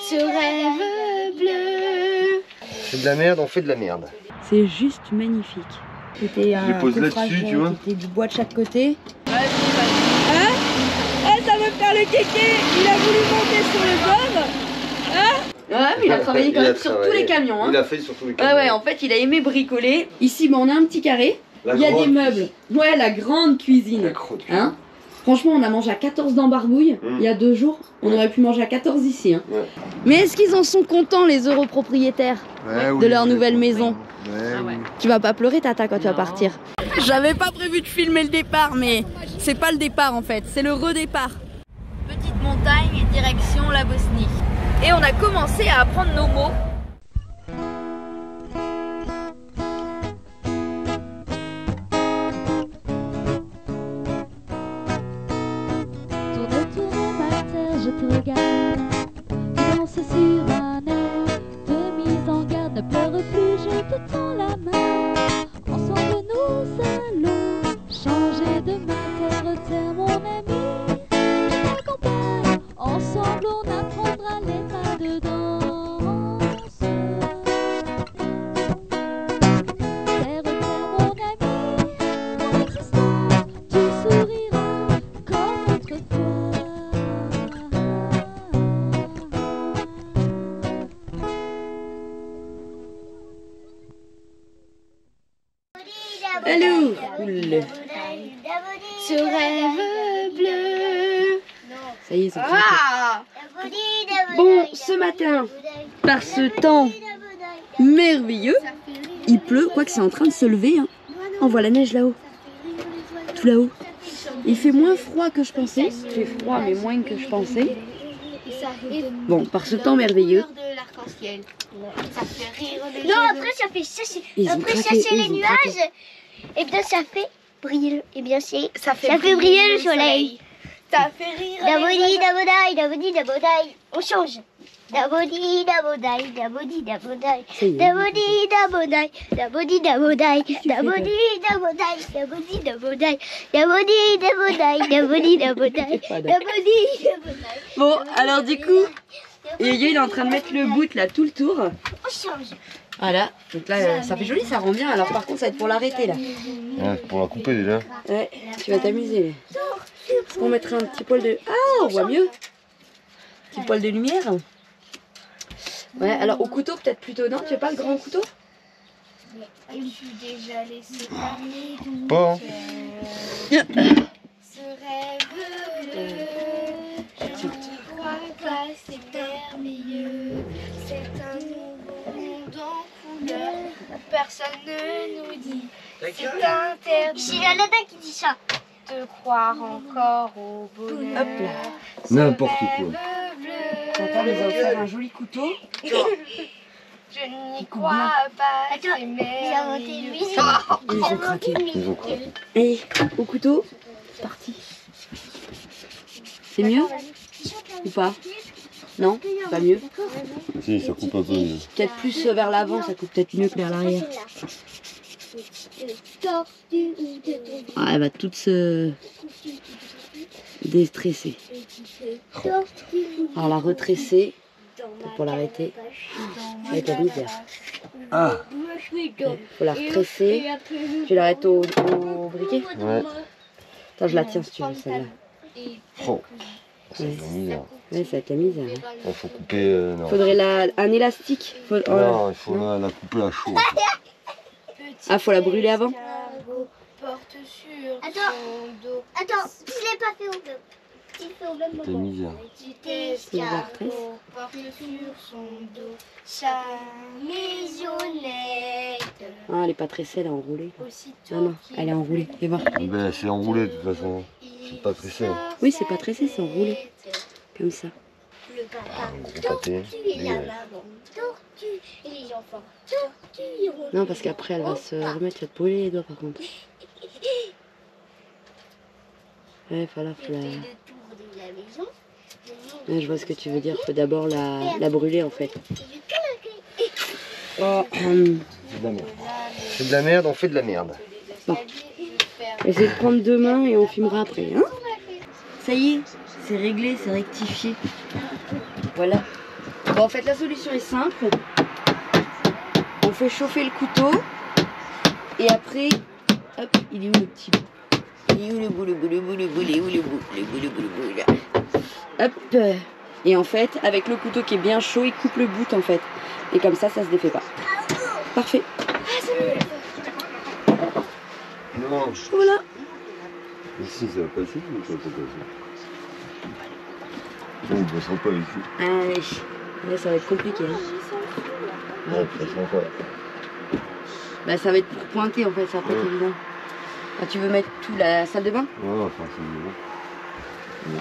ce rêve bleu. C'est de la merde, on fait de la merde. C'est juste magnifique. C'était un pose là-dessus, tu vois. C'était du bois de chaque côté. Hein? Ah, ça veut faire le kéké. Il a voulu monter sur le dôme. Hein? Ouais, mais il a travaillé quand même sur tous les camions. Hein. Il a fait sur tous les camions. Ouais, en fait, il a aimé bricoler. Ici, on a un petit carré. Il y a des meubles. Ouais, la grande cuisine. La grande cuisine. Hein? Franchement, on a mangé à 14 dans Barbouille il y a 2 jours. On aurait pu manger à 14 ici. Hein. Ouais. Mais est-ce qu'ils en sont contents, les heureux propriétaires de leur nouvelle maison? Ouais. Tu vas pas pleurer, Tata, quand tu vas partir. J'avais pas prévu de filmer le départ, mais c'est pas le départ en fait, c'est le redépart. Petite montagne et direction la Bosnie. Et on a commencé à apprendre nos mots. Je te regarde, tu danses sur un air de mise en garde. Ne pleure plus, je te tends la main. Ensemble nous allons changer de terre, mon ami. Je t'accompagne, ensemble on apprendra les pas de danse. Terre, mon ami, mon existence, tu souriras comme autrefois. Allô, Ce rêve bleu. ça y est, c'est bon, ce matin, par ce temps merveilleux, il pleut, quoique c'est en train de se lever. Hein. On voit la neige là-haut, tout là-haut. Il fait moins froid que je pensais. Il fait froid, mais moins que je pensais. Bon, par ce temps merveilleux. Non, après ça fait chasser, les nuages. Et bien ça fait briller. Et bien ça fait briller le soleil. Ça fait rire. Dabodi, dabodai, dabodi, dabodai. On change. Dabodi, dabodai, dabodi, dabodai. Dabodi, dabodai, dabodi, dabodai. Dabodi, dabodai, dabodi, dabodai. Dabodi, dabodai, dabodi, dabodai. Dabodi, dabodai. Bon, alors du coup, Yoyo il est en train de mettre le bout là tout le tour. On change. Voilà, donc là ça fait joli, ça rend bien. Alors par contre ça va être pour l'arrêter là. Ouais, pour la couper déjà. Ouais, tu vas t'amuser. Est-ce qu'on mettra un petit poil de... Ah, on voit mieux. Petit poil de lumière. Ouais, alors au couteau peut-être plutôt, non? Tu veux pas le grand couteau? Je suis déjà laissé parler. Pas. Ce rêve bleu, je ne crois pas, c'est merveilleux. C'est un nouveau monde en couleur, personne ne nous dit. C'est interdit. C'est Aladdin qui dit ça. De croire encore au bonheur. Hop là. N'importe quoi. T'entends, ils ont fait un joli couteau. Je n'y crois pas, c'est merveilleux. Ils ont craqué. Et au couteau, c'est parti. C'est mieux ou pas? Non, pas mieux. Si, ça coupe un peu mieux. Peut-être plus vers l'avant, ça coupe peut-être mieux que vers l'arrière. Ah, elle va toute se déstresser. Alors la retresser pour l'arrêter. Ça va être la misère. Ah. Faut la retresser. Tu l'arrêtes au briquet? Ouais. Attends, je la tiens si tu veux celle-là. Oh. C'est la misère. Ouais, ça va être la misère. Hein. Il faut couper. Non. Faudrait un élastique. Non, il faut la couper à chaud. Ah, faut la brûler avant? Attends, je l'ai pas fait au même. C'est la misère. Petit escargot porte sur son dos sa maisonnette. Ah, elle est pas tressée, elle est enroulée. Non, non, elle est enroulée. Viens voir. Ben, c'est enroulé de toute façon. C'est pas tressé. Oui, c'est pas tressé, c'est enroulé. Comme ça. Le papa, Gros pâté. et la maman, tortue, et les enfants, tortue. Non, parce qu'après, elle va se remettre, tu vas te brûler les doigts par contre. Ouais, voilà, faut la... Ouais, je vois ce que tu veux dire, faut d'abord la brûler en fait. Oh, C'est de la merde. C'est de la merde, on fait de la merde. Bon. Essayez de prendre 2 mains et on filmera après. Hein, ça y est, c'est réglé, c'est rectifié. Voilà. Bon, en fait, la solution est simple. On fait chauffer le couteau. Et après, hop, il est où le petit bout? Il est où le bout, le bout, le bout, le bout, il est où le bout, le bout, le bout, le bout, là. Hop. Et en fait, avec le couteau qui est bien chaud, il coupe le bout en fait. Et comme ça se défait pas. Parfait. Non. Voilà. Ici, ça va passer ou ça va pas passer? Non, ils ne passeront pas ici. Allez. Là, ça va être compliqué. Hein. Non, ils passeront pas. Bah, ça va être pour pointer en fait, ça va pas être évident. Ah, tu veux mettre tout la salle de bain? Ouais, enfin, c'est mieux.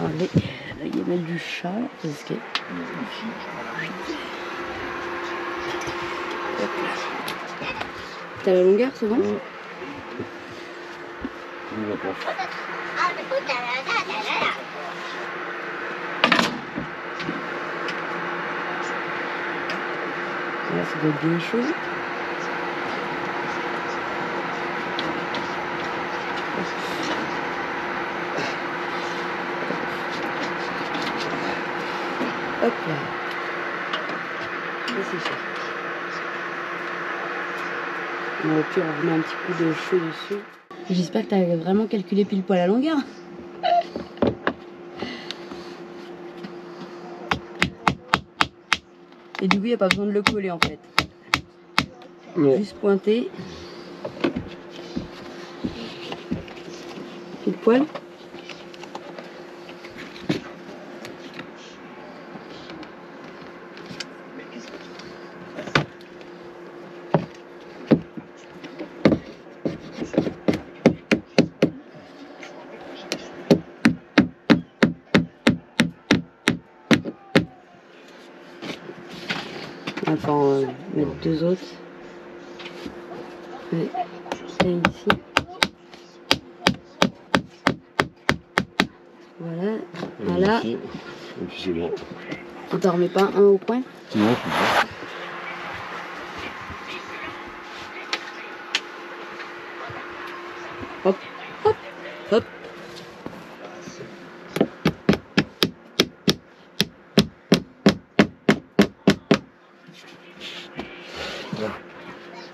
Allez. Là, il y a même du chat. Parce que... T'as la longueur, c'est bon? Ouais. Là, ça doit être bien chaud. Hop là. Et c'est ça. Au pire, on met un petit coup de chaud dessus. J'espère que tu as vraiment calculé pile poil la longueur. Et du coup, il n'y a pas besoin de le coller en fait. Ouais. Juste pointer. Pile poil. On va en mettre deux autres. Ouais. Et ici. Voilà. Voilà. Et puis c'est bon. On t'en remet pas un au coin? Non, c'est bon. Hop, hop, hop.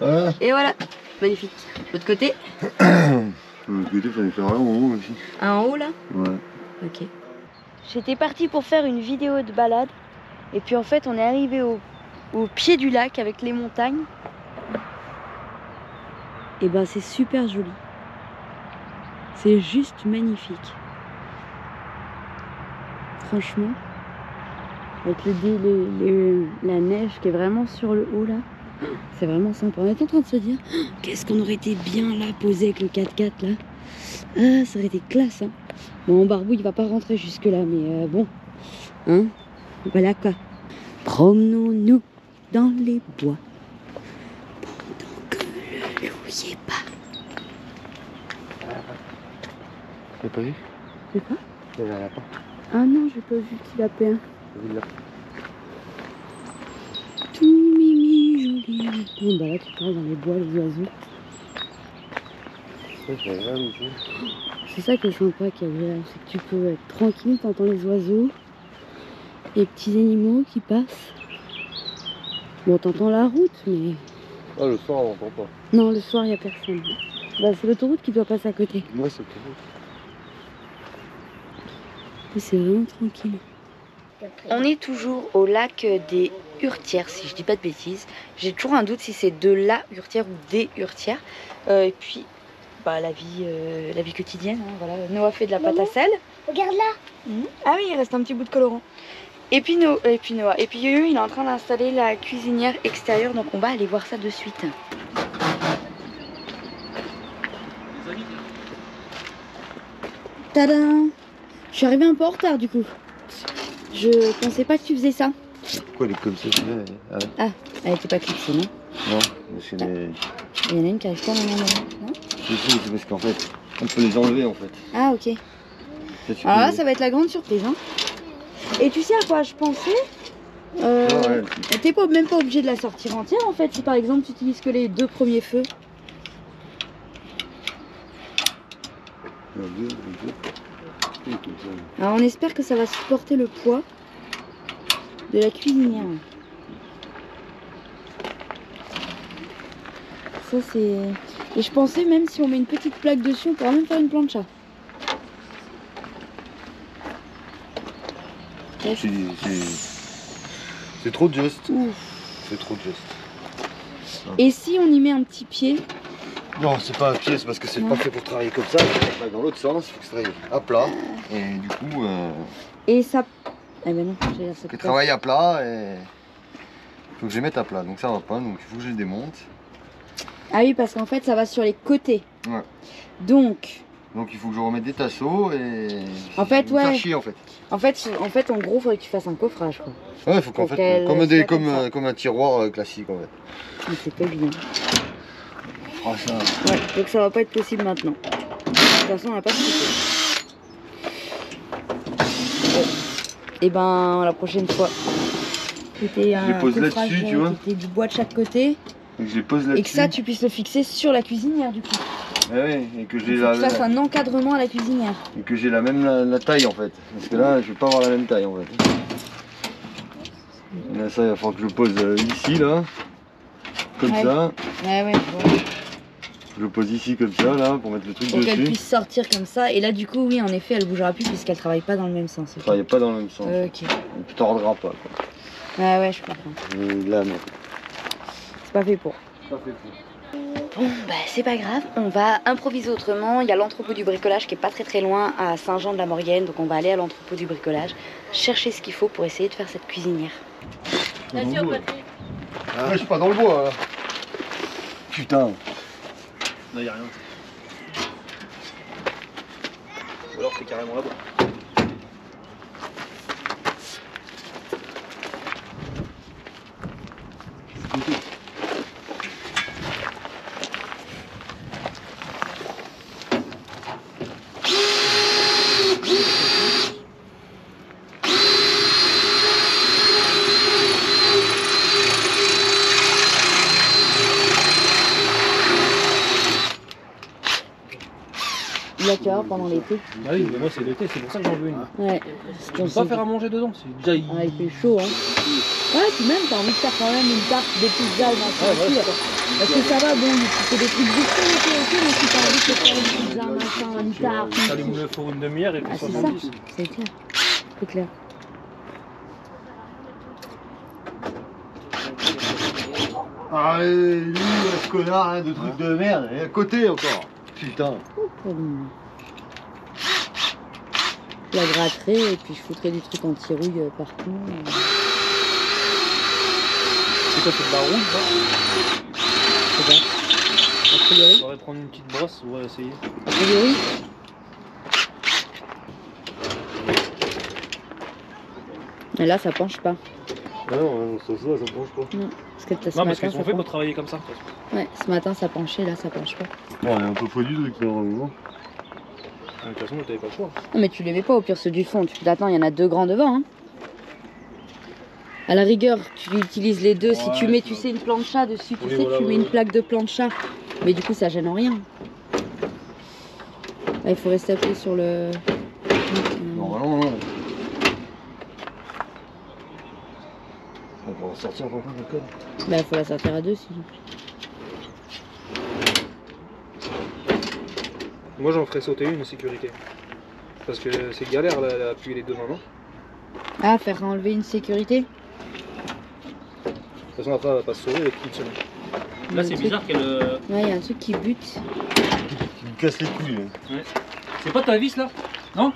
Ah. Et voilà, magnifique. L'autre côté? Le côté, il fallait faire un en haut aussi. Un en haut là? Ouais. Ok. J'étais partie pour faire une vidéo de balade. Et puis en fait, on est arrivé au pied du lac avec les montagnes. Et ben c'est super joli. C'est juste magnifique. Franchement. Avec la neige qui est vraiment sur le haut là. C'est vraiment sympa. On est en train de se dire, qu'est-ce qu'on aurait été bien là, posé avec le 4x4 là. Ah, ça aurait été classe. Hein. Bon, en barbouille, il va pas rentrer jusque là, mais bon. Hein, voilà quoi. Promenons-nous dans les bois. Pendant que le loup y est pas. T'as pas vu? C'est quoi? Il y avait un lapin. Ah non, j'ai pas vu le petit lapin. T'as vu le lapin? Tout mimi, joli lapin. Bah là, tu parles dans les bois, les oiseaux. Ouais, je regarde ici. C'est ça qui est sympa, qui est agréable, c'est que tu peux être tranquille, t'entends les oiseaux, les petits animaux qui passent. Bon, t'entends la route, mais... Ah, le soir, on n'entend pas. Non, le soir, il n'y a personne. Bah, c'est l'autoroute qui doit passer à côté. Moi, c'est tout. Et c'est vraiment tranquille. On est toujours au lac des Hurtières, si je dis pas de bêtises. J'ai toujours un doute si c'est de la Hurtière ou des Hurtières. Et puis... Bah, la vie quotidienne, hein, voilà. Noah fait de la pâte à sel. Regarde là. Ah oui, il reste un petit bout de colorant. Et puis Noah, et puis Yoyo, il est en train d'installer la cuisinière extérieure, donc on va aller voir ça de suite. Tadam! Je suis arrivée un peu en retard du coup. Je pensais pas que tu faisais ça. Pourquoi elle est comme ça, celui-là? Ah ouais. Ah, elle était pas clipsée, non? Non, c'est des... Il y en a une qui arrive pas maintenant, non? C'est parce qu'en fait, on peut les enlever en fait. Ah ok. Alors là, ça va être la grande surprise. Hein. Et tu sais à quoi je pensais? Ouais. T'es même pas obligé de la sortir entière en fait. Si par exemple tu utilises que les 2 premiers feux. Alors on espère que ça va supporter le poids de la cuisinière. ça c'est... Et je pensais même si on met une petite plaque dessus, on pourra même faire une plancha. C'est trop juste. C'est trop juste. Et si on y met un petit pied? Non, c'est pas un pied, c'est parce que c'est pas fait pour travailler comme ça. Il faut travailler dans l'autre sens, il faut que ça travaille à plat. Et du coup... Et ça... Eh ben non, j'ai dire ça. Il travaille à plat et... Il faut que je les mette à plat, donc ça va pas, donc il faut que je les démonte. Ah oui, parce qu'en fait ça va sur les côtés. Ouais. Donc il faut que je remette des tasseaux et... En fait, ouais. Faire chier, en fait. En fait, en gros, il faudrait que tu fasses un coffrage, quoi. Ouais, il faut qu'en fait, comme un tiroir classique, en fait. Mais c'est pas évident. Oh, ça... Ouais, donc ça va pas être possible maintenant. De toute façon, on n'a pas de soucis. Et ben, la prochaine fois. C'était un pose là-dessus, tu vois. C'était du bois de chaque côté. Et que je les pose là-dessus. Et que ça, tu puisses le fixer sur la cuisinière, du coup. Ouais, et que j'ai tu fasses un encadrement à la cuisinière. Et que j'ai la taille en fait. Parce que là, je vais pas avoir la même taille en fait. Et là, ça, il va falloir que je pose ici, là. Comme ça. Ouais, je vois. Je le pose ici comme ça, là, pour mettre le truc pour dessus. Pour qu'elle puisse sortir comme ça. Et là, du coup, oui, en effet, elle bougera plus puisqu'elle travaille pas dans le même sens. Elle travaille pas dans le même sens. Ok. Tu tordras pas, quoi. Ah ouais, je comprends. Là, non. C'est pas fait pour. Pas fait pour. Bon, bah c'est pas grave, on va improviser autrement. Il y a l'entrepôt du bricolage qui est pas très loin à Saint-Jean-de-la-Maurienne. Donc on va aller à l'entrepôt du bricolage, chercher ce qu'il faut pour essayer de faire cette cuisinière. Vas-y, on va je suis pas dans le bois, là. Putain. Là, y a rien. Ou alors c'est carrément là-bas. Il y a qu'à pendant l'été. Ah oui, mais moi c'est l'été, c'est pour ça que j'en veux une. Ouais. Je peux pas faire à manger dedans, c'est déjà... Ah, il fait chaud, hein. Ouais, puis même, t'as envie de faire quand même une tarte, des pizzas, dans ouais, parce que ça va, bon, tu fais des trucs vite fait, mais si t'as envie de faire une pizza, machin, une tarte... Ça lui le four une demi-heure et puis 70. C'est clair, c'est clair. Ah, lui, ce connard, hein, de trucs de merde, et à côté encore. Putain. Je la gratterai et puis je foutrai du truc anti-rouille partout. C'est quoi, c'est de la rouille, ça? Je sais pas. A priori. On pourrait prendre une petite brosse, on va essayer. A priori. Mais là, ça penche pas. Ah non, ça penche pas. Non, parce que non, parce qu'ils sont faits pour travailler comme ça. Ouais, ce matin ça penchait, là ça penche pas. Bon, on est un peu fou du truc, normalement. De toute façon, t'avais pas le choix. Non, mais tu les mets pas au pire ceux du fond. Attends, il y en a deux grands devant. Hein. À la rigueur, tu utilises les deux. Ouais, si tu mets, tu sais, une plancha dessus, tu sais, voilà, tu mets une plaque de plancha. Mais du coup, ça gêne en rien. Là, il faut rester appuyé sur le. Non. On va sortir encore le code. Bah, il faut la sortir à deux sinon. Moi, j'en ferais sauter une sécurité. Parce que c'est galère là, d'appuyer les deux mains, non? Ah, faire enlever une sécurité? De toute façon, après, elle va pas se sauver avec une seule. Là, c'est bizarre qu'elle. Ouais, il y a un truc qui bute. Qui me casse les couilles. Hein. Ouais. C'est pas ta vis là? Non?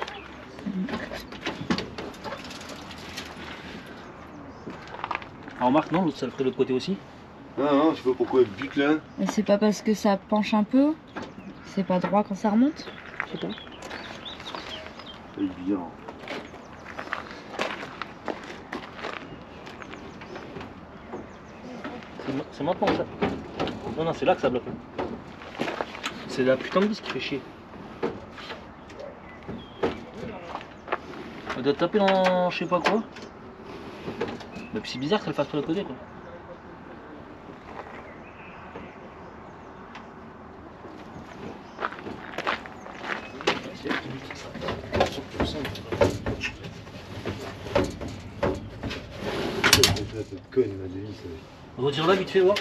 Ah, remarque, non, l'autre ça le ferait de l'autre côté aussi. Non, je sais pas pourquoi elle bute là. Mais c'est pas parce que ça penche un peu? C'est pas droit quand ça remonte? Je sais pas. C'est bien. C'est maintenant ça. Non, c'est là que ça bloque. C'est la putain de vis qui fait chier. On doit taper dans je sais pas quoi. Bah, puis c'est bizarre qu'elle fasse pas de côté quoi. Cette conne, ma devise. On retire là vite fait voir.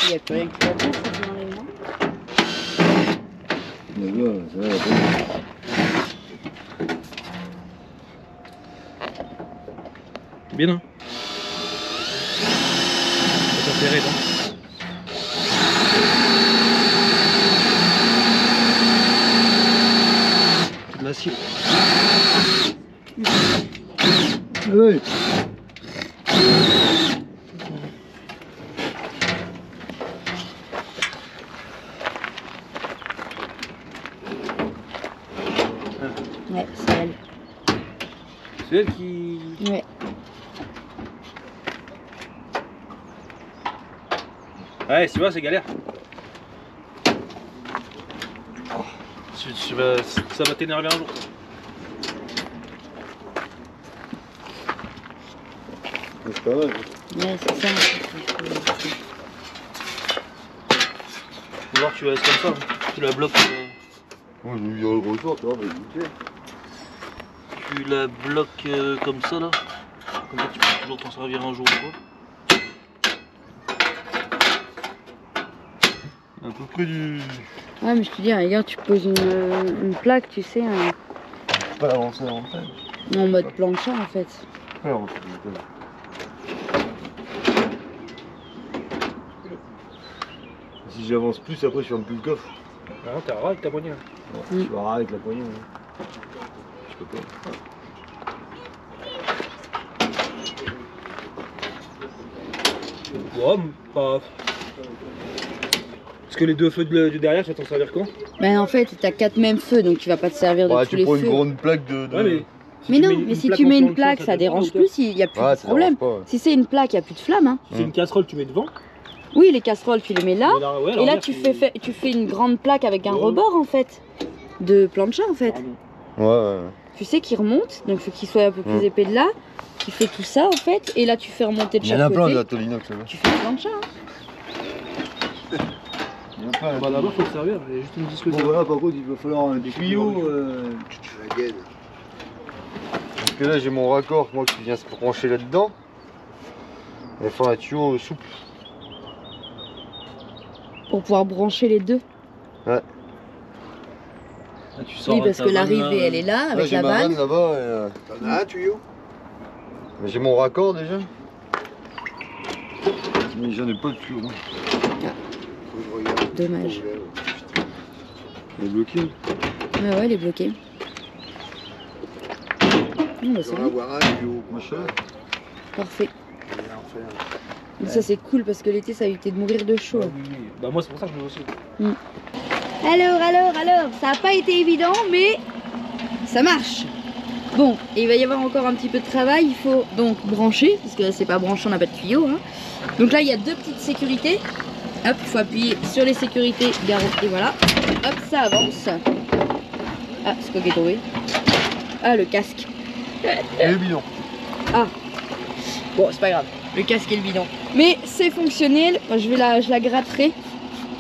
Il n'y a plus rien qui va bien, ça vient les mains. Mais voilà, ça va, Bien, hein? Ça serré, non? C'est de l'acier. Oui. Ouais, c'est elle. C'est elle qui... Ouais. Ouais, tu vois, c'est galère. Ça va t'énerver un jour. C'est pas mal. Ouais, c'est ça. Ou alors tu la laisses comme ça, tu la bloques. Moi j'ai eu le retour, tu vois, mais nickel. Tu la bloques comme ça là. Comme ça tu peux toujours t'en servir un jour ou quoi. À peu près du... Ouais, mais je te dis, regarde, tu poses une plaque, tu sais, Pas avancer en fait. en mode plancha en fait. Pas avancer en fait. Si j'avance plus, après je ferme plus le coffre. Ah non, t'es rare avec ta poignée. Je suis rare avec la poignée. Hein. Je peux pas. Ouais, pas... Parce que les deux feux du derrière, tu vas t'en servir quand? Ben en fait, t'as 4 mêmes feux, donc tu vas pas te servir de Ouais, tous tu les prends feux. une grande plaque de... Ouais, Mais non, mais si tu mets une plaque, ça dérange plus, il n'y a plus Ouais, de ça problème. dérange pas, ouais. Si c'est une plaque, il n'y a plus de flamme. Hein. Si c'est une casserole, tu mets devant. Oui, les casseroles, tu les mets là. Mais là, ouais, Et là, l'arrière, tu fais une grande plaque avec un rebord en fait. De plancha en fait. Pardon. Ouais. Tu sais qu'il remonte, donc il faut qu'il soit un peu plus épais de là. Tu fais tout ça en fait, et là tu fais remonter de Il y en chaque a plein côté. de la Tolinox là-bas. Tu fais le plancha. Hein. Il y en a plein. Bah d'abord, faut le servir. Il y a juste une disque Bon voilà, par contre, il va falloir un tuyau. Tu fais la gaine. Parce que là, j'ai mon raccord moi qui vient se brancher là-dedans. Il va falloir un tuyau souple. Pour pouvoir brancher les deux. Ouais. Ah, tu sors Oui, parce ta que vanne, l'arrivée là, elle est là, Là, avec j'ai la ma vanne. vanne là-bas. Et, t'en as un tuyau? Mais j'ai mon raccord déjà. Mais j'en ai pas de tuyau. Moi. Faut que je regarde. Dommage. Il est bloqué. Ouais, ouais, il est bloqué. Bah, c'est bon. avoir un tuyau. Machin. Parfait. Mais ça c'est cool parce que l'été ça a évité de mourir de chaud. Oui, oui. Bah moi c'est pour ça que je veux aussi. Alors, ça n'a pas été évident mais ça marche. Bon, et il va y avoir encore un petit peu de travail, il faut donc brancher, parce que là c'est pas branché, on n'a pas de tuyau. Hein. Donc là il y a deux petites sécurités. Hop, il faut appuyer sur les sécurités, et voilà. Hop, ça avance. Ah, c'est quoi qui est tombé? Ah, le casque. Et le bidon. Ah, bon, c'est pas grave, le casque et le bidon. Mais c'est fonctionnel, moi, je la gratterai,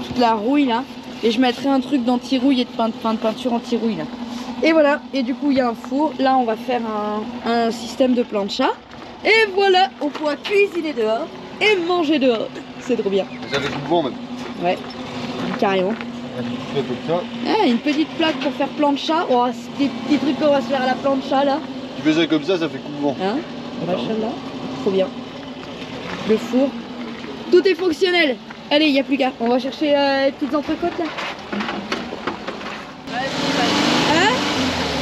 toute la rouille là, et je mettrai un truc d'anti-rouille et de peinture anti-rouille là. Et voilà, et du coup il y a un four, là on va faire un système de plancha. Et voilà, on pourra cuisiner dehors et manger dehors. C'est trop bien. Mais ça fait tout le vent même. Ouais, carrément. Un petit peu comme ça. Ah, une petite plaque pour faire plancha. Oh, c'est des petits trucs qu'on va se faire à la plancha là. Tu fais ça comme ça fait coup de vent. Hein? Machallah. Trop bien. Le four. Tout est fonctionnel. Allez, il n'y a plus qu'à. On va chercher les petites entrecôtes là. Hein?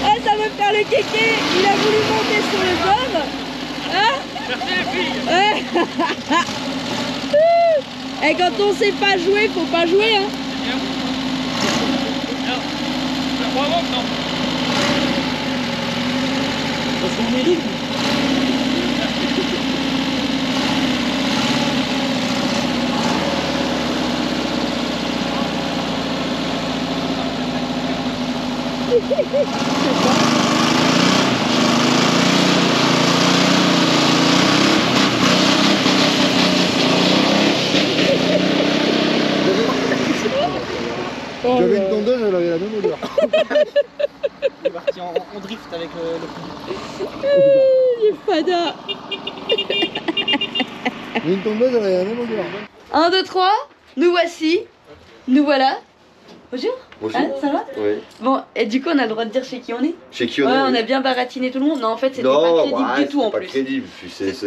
Ah, ça veut faire le kéké. Il a voulu monter sur le homme. Hein? Merci les filles. Ouais. Et quand on sait pas jouer, faut pas jouer hein. Parce qu'on mérite. J'avais une tondeuse, elle avait la même odeur. puis on drift avec le Les fadas. Une tombeuse, elle a rien à dire. 1, 2, 3, nous voici. Nous voilà. Bonjour. Bonjour. Hein, ça va? Oui. Bon, et du coup, on a le droit de dire chez qui on est? Chez qui on Ouais, est? on a bien baratiné tout le monde. Non, en fait, c'était pas crédible du tout en pas plus. crédible.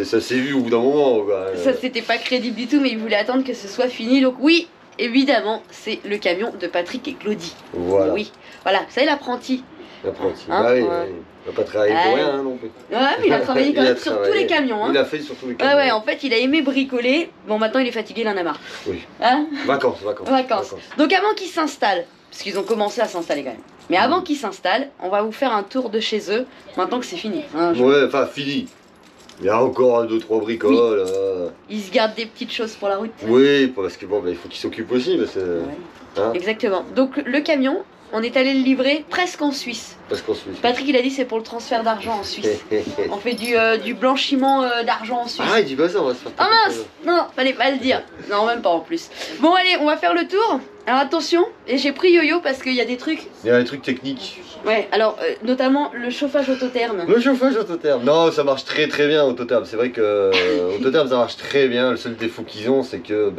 Ça s'est vu au bout d'un moment. Quoi. Ça, c'était pas crédible du tout, mais il voulait attendre que ce soit fini. Donc, oui, évidemment, c'est le camion de Patrick et Claudie. Voilà. Oui, voilà, vous savez, l'apprenti. L'apprenti. Hein, Bah oui, ouais. il n'a pas travaillé pour rien hein, non plus. Ouais, mais il a travaillé quand Il a même sur tous travaillé. les camions. Hein. Il a fait sur tous les camions. Ouais, ouais, en fait, il a aimé bricoler. Bon, maintenant, il est fatigué, il en a marre. Oui. Hein? Vacances. Vacances. Donc, avant qu'ils s'installent, parce qu'ils ont commencé à s'installer quand même. Mais avant qu'ils s'installent, on va vous faire un tour de chez eux, maintenant que c'est fini. Hein, Ouais, enfin, fini. Il y a encore 2-3 bricoles. Ils se gardent des petites choses pour la route. Oui, parce que bon, bah, il faut qu'ils s'occupent aussi. Parce que, Ouais. hein, Exactement. Donc, le camion, on est allé le livrer presque en Suisse. parce qu'on Suisse. Patrick, il a dit c'est pour le transfert d'argent en Suisse. On fait du blanchiment d'argent en Suisse. Ah, il dit pas ça, on va se faire. Oh mince! Non, fallait pas le dire. Non, même pas en plus. Bon, allez, on va faire le tour. Alors attention, et j'ai pris Yo-Yo parce qu'il y a des trucs. Il y a des trucs techniques. Ouais, alors notamment le chauffage autotherme. Le chauffage autotherme. Non, ça marche très très bien autotherme. C'est vrai que autotherme ça marche très bien. Le seul défaut qu'ils ont, c'est que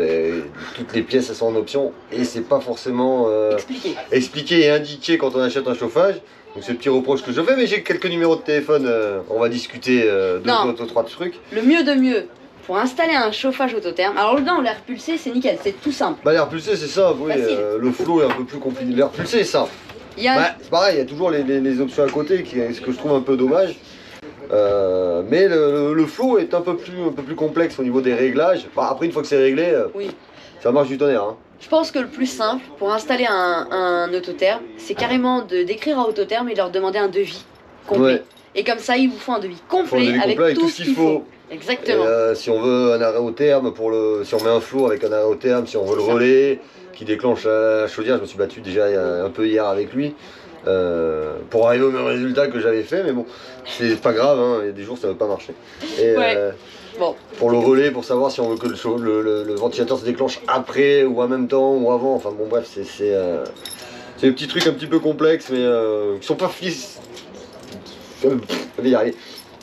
toutes les pièces elles sont en option et c'est pas forcément Expliquez. expliqué et indiqué quand on achète un chauffage. Donc c'est le petit reproche que je fais, mais j'ai quelques numéros de téléphone. On va discuter Non. deux, trois trucs. Le mieux de mieux pour installer un chauffage autotherme. Alors dedans, l'air pulsé, c'est nickel, c'est tout simple. Bah l'air pulsé c'est ça, oui. Facile. Le flow est un peu plus compliqué. L'air pulsé c'est ça. Il y a Bah, c'est pareil, il y a toujours les options à côté, ce que je trouve un peu dommage. Mais le flow est un peu plus complexe au niveau des réglages. Bah, après, une fois que c'est réglé, Oui. ça marche du tonnerre. Hein. Je pense que le plus simple pour installer un autotherme, c'est carrément d'écrire à Autotherme et leur demander un devis complet. Ouais. Et comme ça, ils vous font un devis Faut un complet, devis avec, complet tout ce qu'il faut. Et, Exactement. si on veut un arrêt au terme, si on met un flow avec un arrêt au terme, si on veut le relais qui déclenche la chaudière, je me suis battu déjà un peu hier avec lui. Pour arriver au même résultat que j'avais fait, mais bon, c'est pas grave, hein, il y a des jours ça ne va pas marcher. Et, Ouais. Bon. pour le relais, pour savoir si on veut que le ventilateur se déclenche après ou en même temps ou avant, enfin bon bref, c'est des petits trucs un petit peu complexes mais qui sont pas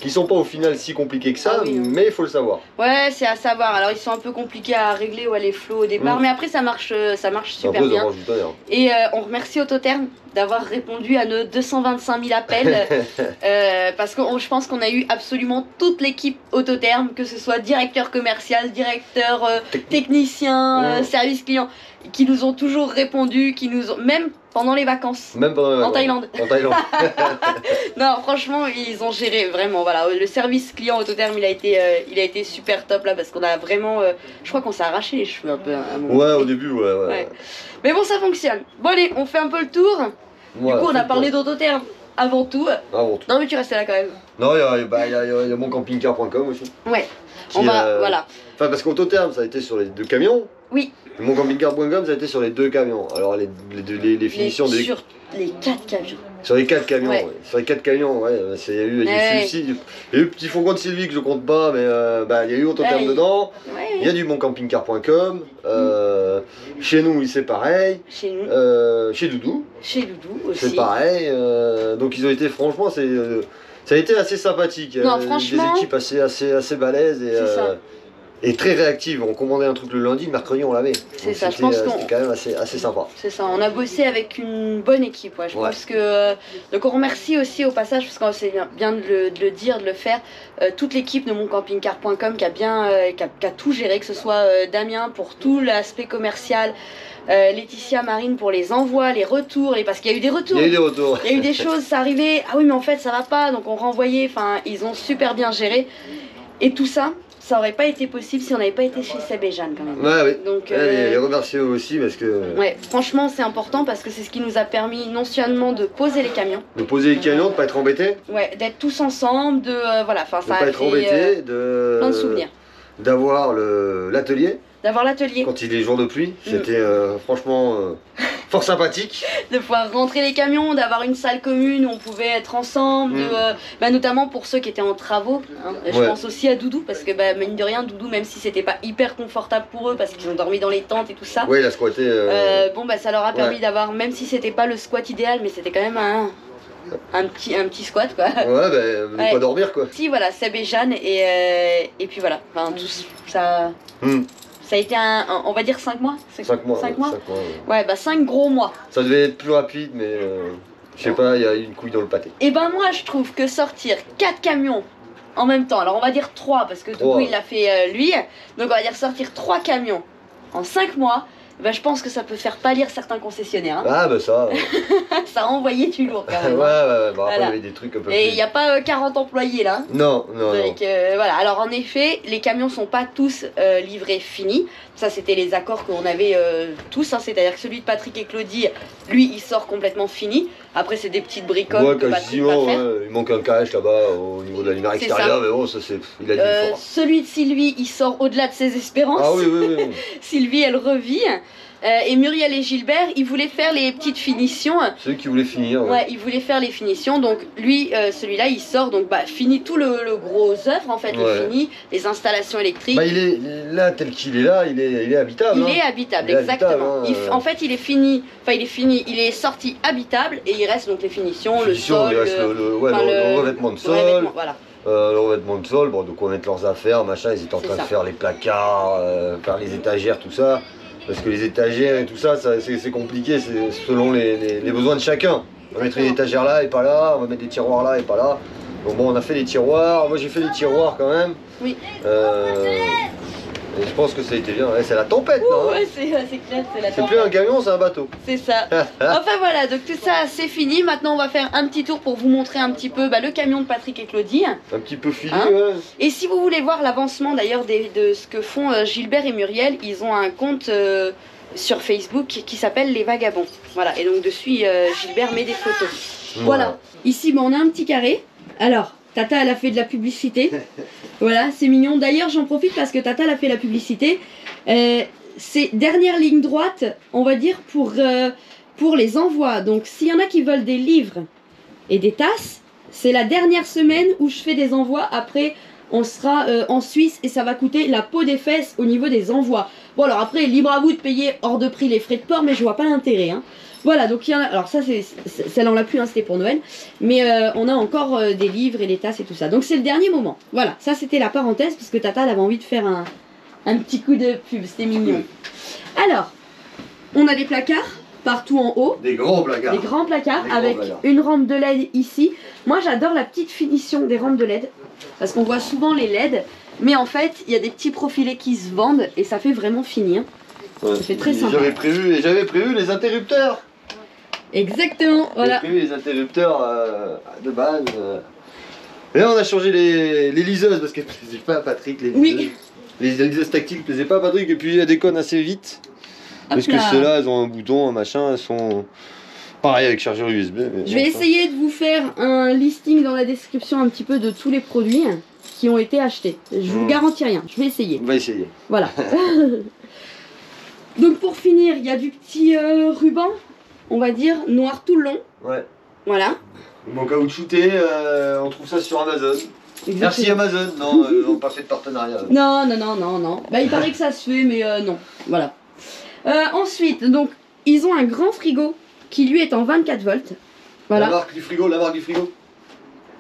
qui sont pas au final si compliqués que ça, Ah oui, hein. mais il faut le savoir. Ouais, c'est à savoir. Alors ils sont un peu compliqués à régler ou à les flots au départ, mais après ça marche super Après, ça bien. mange du tonnerre. Et on remercie Autotherme d'avoir répondu à nos 225 000 appels parce que je pense qu'on a eu absolument toute l'équipe Autotherme, que ce soit directeur commercial, directeur technicien, service client, qui nous ont toujours répondu, même pendant les vacances. Même pendant les vacances. En Thaïlande. En Thaïlande. Non, franchement, ils ont géré vraiment. Voilà, le service client Autotherme, il a été super top là parce qu'on a vraiment, je crois qu'on s'est arraché les cheveux un peu. À un moment. Ouais, au début, ouais. Mais bon, ça fonctionne. Bon allez, on fait un peu le tour. Ouais, Du coup, on a fait parlé le tour. d'Autotherme avant tout. Avant tout. Non, mais tu restais là quand même. Non, il y a moncampingcar.com aussi. Ouais. Qui, On va, voilà. Enfin, parce qu'Autotherme, ça a été sur les 2 camions. Oui. Moncampingcar.com, ça a été sur les 2 camions. Alors, les finitions Sur les 4 camions. Sur les 4 camions, Ouais. ouais. Sur les 4 camions, ouais. Il y a eu celui-ci. Il y a eu Petit Fourgon de Sylvie que je compte pas, mais il y a eu Autotherme Ouais. dedans. Ouais. Il y a du moncampingcar.com. Chez nous, c'est pareil. Chez nous. Chez Doudou, Chez Doudou aussi. c'est pareil. Donc, ils ont été, franchement, ça a été assez sympathique. Non, franchement. Des équipes assez balèzes et, C'est ça. et très réactives. On commandait un truc le lundi, le mercredi, on l'avait. C'est Donc, ça, je pense qu'on- c'était quand même assez sympa. C'est ça, on a bossé avec une bonne équipe, ouais. Je Ouais. pense que. Donc on remercie aussi au passage, parce que c'est bien de le dire, de le faire, toute l'équipe de moncampingcar.com qui a tout géré, que ce soit Damien pour tout l'aspect commercial, Laetitia, Marine pour les envois, les retours, parce qu'il y a eu des retours. Il y a eu des retours. Il y a eu des choses, ça arrivait, ah oui mais en fait ça va pas, donc on renvoyait, enfin ils ont super bien géré. Et tout ça, ça aurait pas été possible si on n'avait pas été chez Seb et Jeanne quand même. Ouais, oui. Donc, Les remercier eux aussi parce que ouais, franchement c'est important parce que c'est ce qui nous a permis non seulement de poser les camions, de poser les camions, de pas être embêté, ouais, d'être tous ensemble, de voilà, enfin de ça pas a être fait embêté, plein de souvenirs. d'avoir l'atelier D'avoir l'atelier, quand il est jour de pluie, c'était franchement fort sympathique. de pouvoir rentrer les camions, d'avoir une salle commune où on pouvait être ensemble, notamment pour ceux qui étaient en travaux. Hein. Je Ouais. pense aussi à Doudou parce que mine de rien, Doudou, même si c'était pas hyper confortable pour eux parce qu'ils ont dormi dans les tentes et tout ça, Ouais, il a squatté. ça leur a permis d'avoir, même si c'était pas le squat idéal, mais c'était quand même un petit squat quoi. Ouais, bah, Ouais. pas dormir quoi. Si voilà, Seb et Jeanne et puis voilà, enfin tout ça. Ça a été on va dire 5 mois. 5 mois. 5 mois. 5 mois Ouais, bah 5 gros mois. Ça devait être plus rapide, mais je sais pas, il y a eu une couille dans le pâté. Et ben moi je trouve que sortir 4 camions en même temps, alors on va dire 3 parce que Doudou il l'a fait lui, donc on va dire sortir 3 camions en 5 mois, ben je pense que ça peut faire pâlir certains concessionnaires. Hein. Ah bah ça. Ça a envoyé du lourd quand même. Ouais, Hein. bah, Voilà. après il y avait des trucs un peu Et il plus... n'y a pas 40 employés là. Non. Donc voilà, alors en effet, les camions sont pas tous livrés finis. Ça c'était les accords qu'on avait tous, hein. C'est-à-dire que celui de Patrick et Claudie, lui il sort complètement fini. Après c'est des petites bricoles Ouais, que Patrick va faire. il manque un cache là-bas au niveau de la lumière C'est extérieure, ça. mais bon, ça c'est... Il a dit fort. Celui de Sylvie, il sort au-delà de ses espérances. Ah oui. Sylvie, elle revit. Et Muriel et Gilbert, ils voulaient faire les petites finitions. Celui qui voulait finir. Ouais, ils voulaient faire les finitions. Donc lui, celui-là, il sort. Donc bah, finit tout le gros œuvre en fait. Ouais. Il finit les installations électriques. Bah il est là, tel qu'il est là, il est habitable. Il est habitable, Il est exactement. habitable, En fait, il est fini. Enfin, il est sorti habitable et il reste donc les finitions, le sol, il reste le revêtement de sol. Voilà. Le revêtement de sol, bon, donc on va mettre leurs affaires, machin, ils étaient en train de faire les placards, faire les étagères, tout ça. Parce que les étagères et tout ça, c'est compliqué, c'est selon les besoins de chacun. On va mettre une étagère là et pas là, on va mettre des tiroirs là et pas là. Donc bon, on a fait les tiroirs, moi j'ai fait les tiroirs quand même. Oui. Et je pense que ça a été bien, ouais, c'est la tempête non? Ouais, c'est clair, c'est la C'est plus un camion, c'est un bateau. C'est ça. Enfin voilà, donc tout ça c'est fini. Maintenant on va faire un petit tour pour vous montrer un petit peu le camion de Patrick et Claudie. Un petit peu filé, Hein? ouais. Et si vous voulez voir l'avancement d'ailleurs de ce que font Gilbert et Muriel, ils ont un compte sur Facebook qui s'appelle Les Vagabonds. Voilà, et donc dessus Gilbert met des photos. Voilà. Ici on a un petit carré. Alors, Tata elle a fait de la publicité. Voilà, c'est mignon. D'ailleurs j'en profite parce que Tata elle a fait la publicité. C'est dernière ligne droite, on va dire, pour les envois. Donc s'il y en a qui veulent des livres et des tasses, c'est la dernière semaine où je fais des envois. Après, on sera en Suisse et ça va coûter la peau des fesses au niveau des envois. Bon alors après, libre à vous de payer hors de prix les frais de port, mais je vois pas l'intérêt. Hein. Voilà, donc il y en a. Alors ça, celle on l'a plus, hein, c'était pour Noël. Mais on a encore des livres et des tasses et tout ça. Donc c'est le dernier moment. Voilà, ça c'était la parenthèse parce que Tata elle avait envie de faire un petit coup de pub, c'était mignon. Alors, on a des placards partout en haut. Des grands placards. Des grands placards Des grands avec placards. une rampe de LED ici. Moi j'adore la petite finition des rampes de LED parce qu'on voit souvent les LED, mais en fait il y a des petits profilés qui se vendent et ça fait vraiment finir. Ouais. Ça fait très sympa. J'avais prévu les interrupteurs. Exactement, voilà. J'avais prévu les interrupteurs de base. Et là on a changé les liseuses parce qu'elles ne plaisaient pas à Patrick. Les liseuses. Oui. Les liseuses tactiles ne plaisaient pas à Patrick et puis elles déconnent assez vite. Parce que là. ceux-là, elles ont un bouton, un machin, elles sont pareil avec chargeur USB. Mais Je vais essayer de vous faire un listing dans la description un petit peu de tous les produits qui ont été achetés. Je vous garantis rien, je vais essayer. On va essayer. Voilà. Donc pour finir, il y a du petit ruban, on va dire, noir tout le long. Ouais. Voilà. Bon, caoutchouté, on trouve ça sur Amazon. Exactement. Merci Amazon. Non, ils n'ont pas fait de partenariat. Non. Bah, il paraît que ça se fait, mais non. Voilà. Ensuite, donc, ils ont un grand frigo qui lui est en 24 volts. Voilà. La marque du frigo.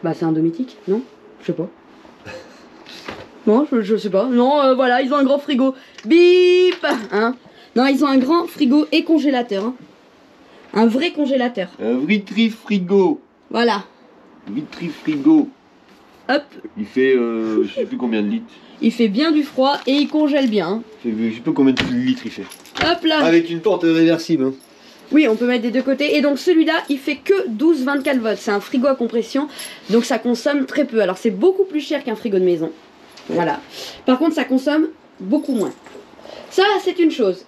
Bah, c'est un Domitic, non? Je sais pas. Non, je sais pas. Non, voilà, ils ont un grand frigo. Bip hein. Non, ils ont un grand frigo et congélateur. Hein. Un vrai congélateur. Un Vitry frigo. Voilà. Vitry frigo. Hop. Il fait, je sais plus combien de litres. Il fait bien du froid et il congèle bien. Hein. Je sais pas combien de litres il fait. Hop là. Avec une porte réversible. Hein. Oui, on peut mettre des deux côtés. Et donc celui-là, il fait que 12-24 volts. C'est un frigo à compression, donc ça consomme très peu. Alors c'est beaucoup plus cher qu'un frigo de maison. Voilà. Par contre, ça consomme beaucoup moins. Ça, c'est une chose.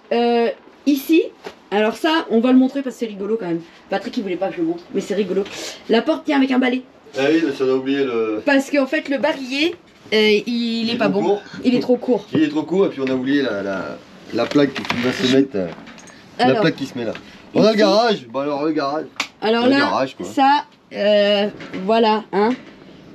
Ici, alors ça, on va le montrer parce que c'est rigolo quand même. Patrick, il voulait pas que je le montre, mais c'est rigolo. La porte tient avec un balai. Ah oui, mais ça a oublié le... Parce qu'en fait, le barillet, il est pas bon. Court. Il est trop court. Il est trop court et puis on a oublié la plaque qui va se mettre. La plaque qui se met là. On a Ici. le garage. Bon alors le garage. Alors Le là, garage, quoi. ça, voilà, hein.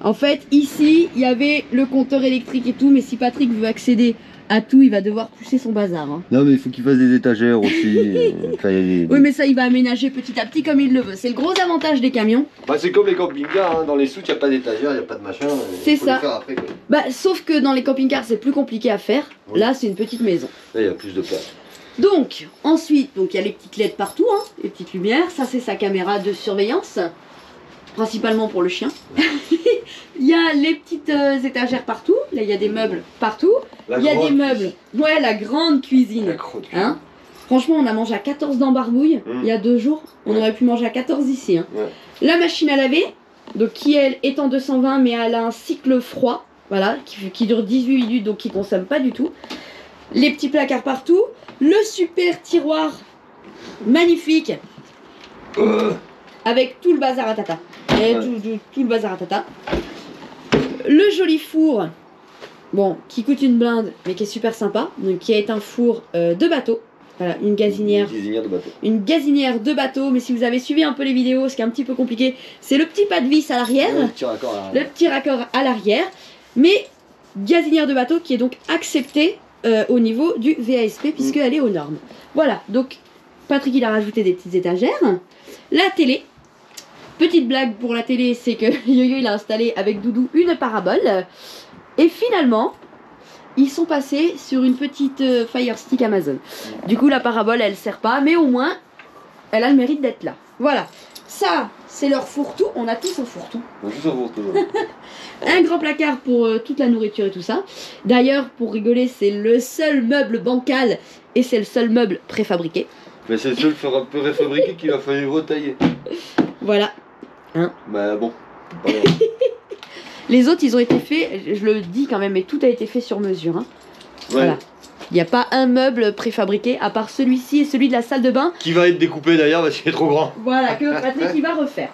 En fait, ici, il y avait le compteur électrique et tout, mais si Patrick veut accéder Atou, il va devoir pousser son bazar. Hein. Non mais il faut qu'il fasse des étagères aussi. Oui mais ça il va aménager petit à petit comme il le veut. C'est le gros avantage des camions. Bah c'est comme les camping-cars, hein. Dans les soutes il n'y a pas d'étagère, il n'y a pas de machin. C'est ça. Le faire après, quoi. Bah sauf que dans les camping-cars c'est plus compliqué à faire. Oui. Là c'est une petite maison. Là il y a plus de place. Donc ensuite, il y a les petites LED partout, hein, les petites lumières. Ça c'est sa caméra de surveillance. Principalement pour le chien. Il y a les petites étagères partout. Là, il y a des meubles partout. Il y a des meubles. Ouais, la grande cuisine. Hein, franchement, on a mangé à 14 dans Barbouille il y a 2 jours. On aurait pu manger à 14 ici. Hein. Ouais. La machine à laver, donc qui elle est en 220, mais elle a un cycle froid. Voilà, qui dure 18 minutes, donc qui consomme pas du tout. Les petits placards partout. Le super tiroir magnifique. Avec tout le bazar à tata. Et tout le bazar à tata. Le joli four, bon, qui coûte une blinde, mais qui est super sympa. Donc, qui est un four de bateau. Voilà, une gazinière. Une gazinière de bateau. Une gazinière de bateau. Mais si vous avez suivi un peu les vidéos, ce qui est un petit peu compliqué, c'est le petit pas de vis à l'arrière. Le petit raccord à l'arrière. Le petit raccord à l'arrière. Mais gazinière de bateau qui est donc acceptée au niveau du VASP, puisqu'elle est aux normes. Voilà, donc Patrick il a rajouté des petites étagères. La télé. Petite blague pour la télé, c'est que Yo-Yo il a installé avec Doudou une parabole. Et finalement, ils sont passés sur une petite Fire Stick Amazon. Du coup, la parabole, elle sert pas, mais au moins, elle a le mérite d'être là. Voilà. Ça, c'est leur fourre-tout. On a tous un fourre-tout. On a tous un fourre-tout. Un grand placard pour toute la nourriture et tout ça. D'ailleurs, pour rigoler, c'est le seul meuble bancal et c'est le seul meuble préfabriqué. Mais c'est le seul préfabriqué qu'il a fallu retailler. Voilà. Hein, bah bon. Les autres, ils ont été faits, je le dis quand même, mais tout a été fait sur mesure. Hein. Ouais. Voilà. Il n'y a pas un meuble préfabriqué, à part celui-ci et celui de la salle de bain. Qui va être découpé d'ailleurs parce qu'il est trop grand. Voilà, que Patrick il va refaire.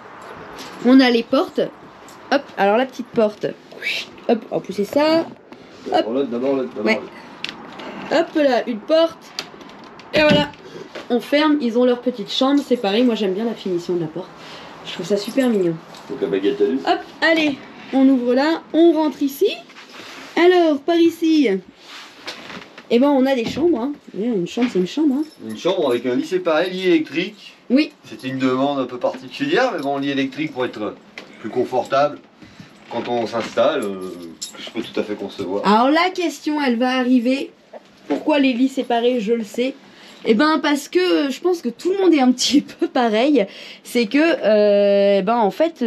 On a les portes. Hop, alors la petite porte. Hop, on va pousser ça. Hop. D'abord ouais. Hop là, une porte. Et voilà. On ferme, ils ont leur petite chambre, c'est pareil, moi j'aime bien la finition de la porte. Je trouve ça super mignon. Donc la baguette à lui. Hop, allez, on ouvre là, on rentre ici. Alors, par ici, eh ben on a des chambres. Hein. Une chambre, c'est une chambre. Hein. Une chambre avec un lit séparé, lit électrique. Oui. C'était une demande un peu particulière, mais bon, lit électrique pour être plus confortable quand on s'installe, je peux tout à fait concevoir. Alors la question, elle va arriver. Pourquoi les lits séparés, je le sais. Eh ben parce que je pense que tout le monde est un petit peu pareil, c'est que en fait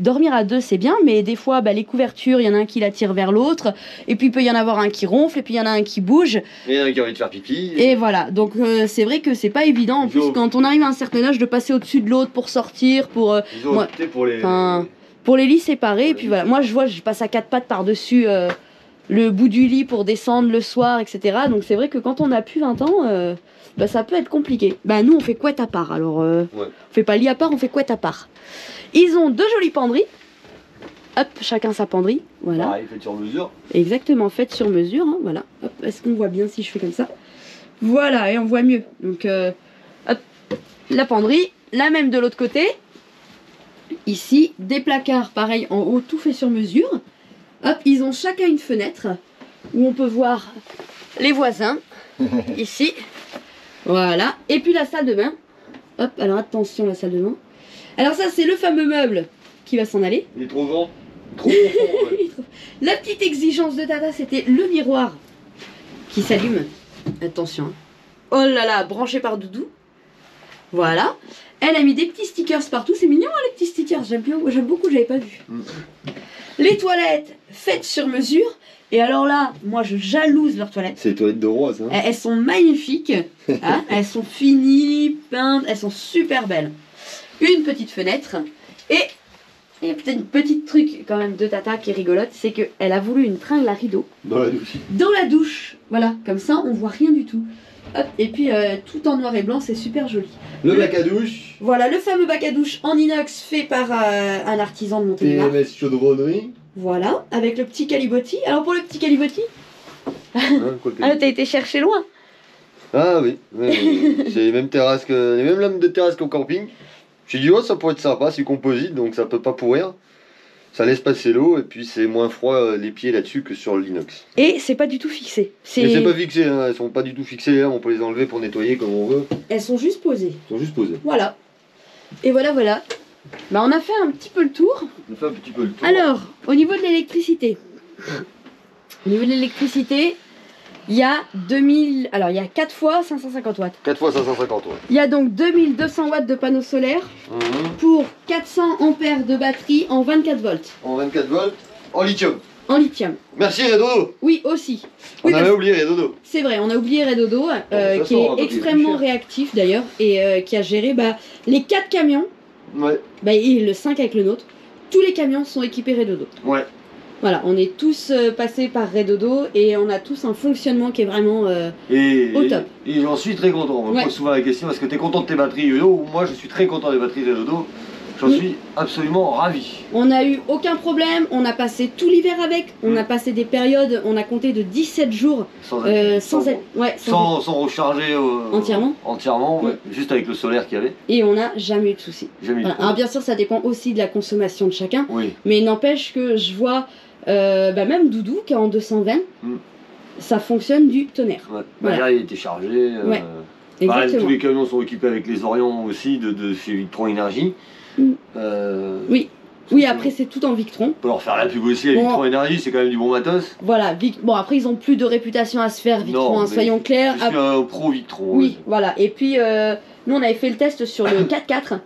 dormir à deux c'est bien, mais des fois les couvertures, il y en a un qui la tire vers l'autre, et puis il peut y en avoir un qui ronfle, et puis il y en a un qui bouge. Et il y en a un qui a envie de faire pipi. Et voilà, donc c'est vrai que c'est pas évident, en plus quand on arrive à un certain âge de passer au-dessus de l'autre pour sortir, pour... Ils ont opté pour les... Pour les lits séparés, et puis voilà, moi je vois, je passe à 4 pattes par-dessus le bout du lit pour descendre le soir, etc. Donc c'est vrai que quand on a plus 20 ans... ça peut être compliqué. Nous on fait couette à part, alors on fait pas lit à part, on fait couette à part. Ils ont 2 jolies penderies. Hop, chacun sa penderie, voilà. Pareil, fait sur mesure. Exactement, faite sur mesure, hein, voilà. Hop, est-ce qu'on voit bien si je fais comme ça? Voilà, et on voit mieux. Donc hop, la penderie, la même de l'autre côté. Ici, des placards, pareil, en haut, tout fait sur mesure. Hop, ils ont chacun une fenêtre où on peut voir les voisins. Ici. Voilà, et puis la salle de bain. Hop, alors attention la salle de bain. Alors ça c'est le fameux meuble qui va s'en aller. Il est trop grand. Trop profond, ouais. La petite exigence de Tata, c'était le miroir qui s'allume. Attention. Oh là là, branché par Doudou. Voilà. Elle a mis des petits stickers partout. C'est mignon hein, les petits stickers, j'aime beaucoup, j'avais pas vu. Les toilettes faites sur mesure. Et alors là, moi je jalouse leurs toilettes. C'est les toilettes de Rose. Hein. Elles sont magnifiques. Hein, elles sont finies, peintes, elles sont super belles. Une petite fenêtre. Et il y a peut-être une petite truc quand même de Tata qui est rigolote, c'est qu'elle a voulu une tringle à rideau. Dans la douche. Dans la douche. Voilà, comme ça on voit rien du tout. Hop, et puis tout en noir et blanc, c'est super joli. Le bac à douche. Voilà, le fameux bac à douche en inox fait par un artisan de Montélimar. PMS chaudronnerie. Voilà, avec le petit calibotti. Alors pour le petit calibotti, t'as été chercher loin. Ah oui, c'est les mêmes terrasses les mêmes lames de terrasse qu'au camping. J'ai dit ça pourrait être sympa, c'est composite donc ça peut pas pourrir. Ça laisse passer l'eau et puis c'est moins froid les pieds là-dessus que sur l'inox. Et c'est pas du tout fixé. Mais c'est pas fixé, hein, elles sont pas du tout fixées, hein, on peut les enlever pour nettoyer comme on veut. Elles sont juste posées. Elles sont juste posées. Voilà. Et voilà, voilà. Bah on a fait un petit peu le tour. On a fait un petit peu le tour. Alors, au niveau de l'électricité. Au niveau de l'électricité, il y a 2000... Alors, il y a 4 fois 550 watts. 4 fois 550 watts. Il y a donc 2200 watts de panneaux solaires pour 400 ampères de batterie en 24 volts. En 24 volts, en lithium. En lithium. Merci Redodo. Oui, aussi. On Oui, avait oublié Redodo. c'est vrai, on a oublié Redodo, qui sort, est on va extrêmement pas réactif d'ailleurs, et qui a géré les 4 camions, Ouais. et le 5 avec le nôtre. Tous les camions sont équipés Redodo. Ouais. Voilà, on est tous passés par Redodo et on a tous un fonctionnement qui est vraiment au top. Et j'en suis très content. On me pose souvent la question, est-ce que tu es content de tes batteries Yo-Yo? Moi je suis très content des batteries Redodo. J'en suis absolument ravi. On n'a eu aucun problème, on a passé tout l'hiver avec, on a passé des périodes, on a compté de 17 jours sans recharger entièrement ouais. Juste avec le solaire qu'il y avait. Et on n'a jamais eu de soucis. Voilà. Alors bien sûr ça dépend aussi de la consommation de chacun, mais n'empêche que je vois même Doudou qui est en 220, ça fonctionne du tonnerre. Ouais. Voilà. Là il était chargé. Tous les camions sont équipés avec les Orions aussi de chez Victron Énergie. Oui, après c'est tout en Victron. On peut leur faire la pub aussi à Victron Énergie, c'est quand même du bon matos. Voilà, bon après ils ont plus de réputation à se faire Victron, hein, soyons clairs. Je suis un pro Victron. Oui, voilà, et puis nous on avait fait le test sur le 4x4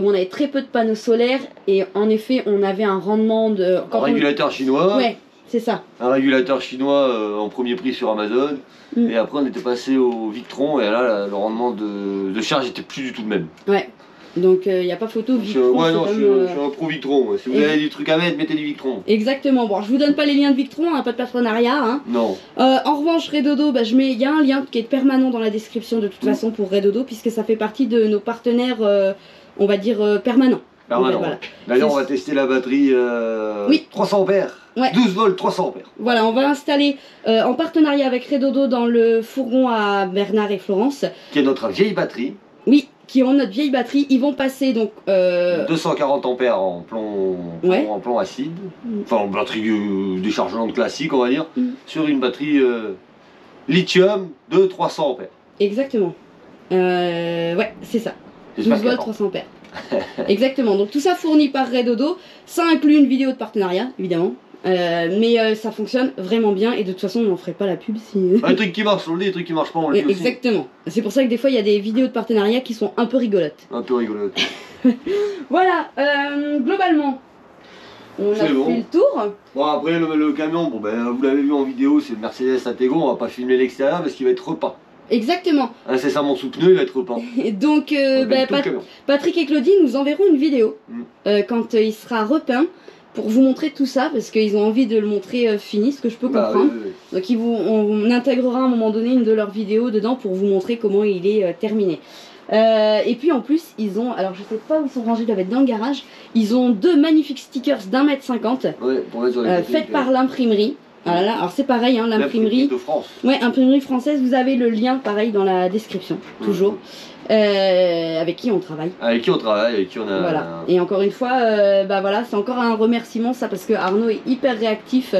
où on avait très peu de panneaux solaires et en effet on avait un rendement de... Un régulateur chinois. Ouais, c'est ça. Un régulateur chinois en premier prix sur Amazon. Et après on était passé au Victron et là le rendement de charge était plus du tout le même. Ouais. Donc il n'y a pas photo Victron. Je suis un pro Victron. Si vous avez des trucs à mettre, mettez du Victron. Exactement. Bon, je vous donne pas les liens de Victron, hein, pas de partenariat. Hein. Non. En revanche, Redodo, il y a un lien qui est permanent dans la description de toute façon pour Redodo, puisque ça fait partie de nos partenaires, on va dire, permanents. Permanent. Voilà. D'ailleurs, on va tester la batterie 300 ampères. Ouais. 12 volts, 300 ampères. Voilà, on va l'installer en partenariat avec Redodo dans le fourgon à Bernard et Florence. Qui est notre vieille batterie. Oui, qui ont notre vieille batterie. Ils vont passer donc... 240 ampères en plomb acide. Enfin, en batterie déchargeante classique, on va dire. Sur une batterie lithium de 300 ampères. Exactement. Ouais, c'est ça. 12 volts, 300 ampères. Exactement, donc tout ça fourni par Redodo, ça inclut une vidéo de partenariat évidemment, mais ça fonctionne vraiment bien et de toute façon on n'en ferait pas la pub si... Un truc qui marche on le dit, un truc qui marche pas on le dit aussi. Exactement, c'est pour ça que des fois il y a des vidéos de partenariat qui sont un peu rigolotes. Un peu rigolotes. Voilà, globalement on a fait le tour. Bon après le camion, vous l'avez vu en vidéo, c'est le Mercedes Atego, on va pas filmer l'extérieur parce qu'il va être repeint. Exactement. Incessamment sous pneu, il va être repeint. Et donc, Patrick et Claudine nous enverront une vidéo quand il sera repeint pour vous montrer tout ça parce qu'ils ont envie de le montrer fini, ce que je peux comprendre. Oui. Donc on intégrera à un moment donné une de leurs vidéos dedans pour vous montrer comment il est terminé. Et puis en plus, ils ont, alors je sais pas où ils sont rangés, ils doivent être dans le garage, ils ont 2 magnifiques stickers d'1,50 m faites par l'imprimerie. Voilà, alors c'est pareil, hein, l'imprimerie de France. Ouais, imprimerie française, vous avez le lien pareil dans la description, toujours. Avec qui on travaille. Avec qui on travaille, avec qui on a... Voilà, et encore une fois, voilà, c'est encore un remerciement ça, parce que Arnaud est hyper réactif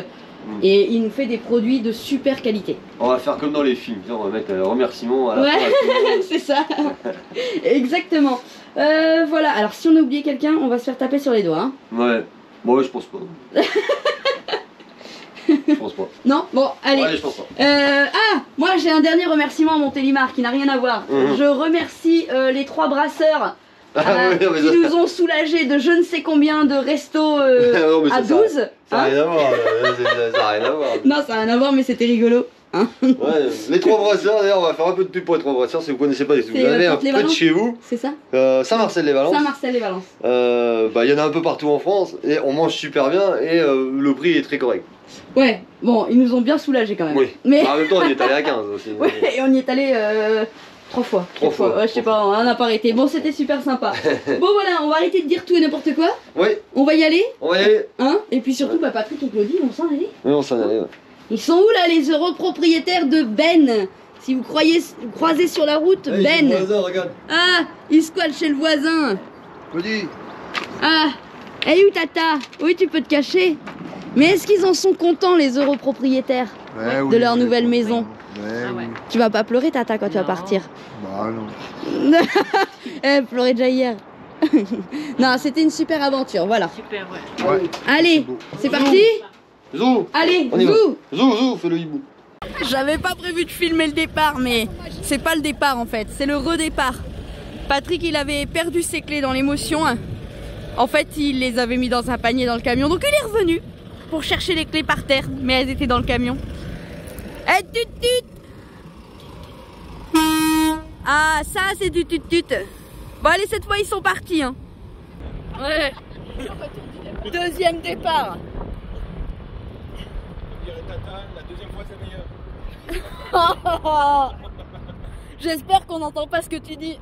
et il nous fait des produits de super qualité. On va faire comme dans les films, on va mettre un remerciement à la fin. C'est ça. Exactement. Voilà, alors si on a oublié quelqu'un, on va se faire taper sur les doigts. Hein. Ouais, bon, je pense pas. Je pense pas. Non, bon, allez. Ouais, je pense pas. Moi j'ai un dernier remerciement à Montélimar qui n'a rien à voir. Je remercie les 3 brasseurs qui nous ont soulagés de je ne sais combien de restos à 12. Ça n'a rien à voir. Ça n'a rien à voir. Non, ça n'a rien à voir, mais c'était rigolo. Hein les 3 brasseurs, d'ailleurs, on va faire un peu de pub pour les 3 brasseurs si vous connaissez pas. Si vous avez un peu de chez vous. C'est ça Saint-Marcel-les-Valences. Saint-Marcel-les-Valences. Il y en a un peu partout en France et on mange super bien et le prix est très correct. Ouais, bon, ils nous ont bien soulagés quand même. Oui. Mais en même temps, on y est allé à 15 aussi. Ouais, et on y est allé 3 fois. 3 fois. Ouais, je sais pas, on n'a pas arrêté. Bon, c'était super sympa. Bon, voilà, on va arrêter de dire tout et n'importe quoi. Oui. On va y aller. On va y aller. Hein? Et puis surtout, Patrick et Claudine, on s'en allait. Oui, on s'en allait. Ouais. Ils sont où là, les propriétaires de Ben? Si vous croisez sur la route, hey, Ben. Le voisin, regarde. Ah, il squatte chez le voisin. Claudie. Ah, Hey, où Tata? Oui, tu peux te cacher. Mais est-ce qu'ils en sont contents, les heureux propriétaires de leur nouvelle maison? Tu vas pas pleurer, Tata, quand tu vas partir? Bah non. Elle pleurait déjà hier. Non, c'était une super aventure, voilà. Super, ouais. Allez, c'est parti? Zou. Allez, On y va. zou. Zou, fais le hibou. J'avais pas prévu de filmer le départ, mais c'est pas le départ en fait, c'est le redépart. Patrick, il avait perdu ses clés dans l'émotion. En fait, il les avait mis dans un panier dans le camion, donc il est revenu pour chercher les clés par terre, mais elles étaient dans le camion. Eh, tut-tut! Ah, ça c'est du tut-tut. Bon allez, cette fois ils sont partis. Hein. Ouais. Deuxième départ. La deuxième fois c'est meilleur. J'espère qu'on n'entend pas ce que tu dis.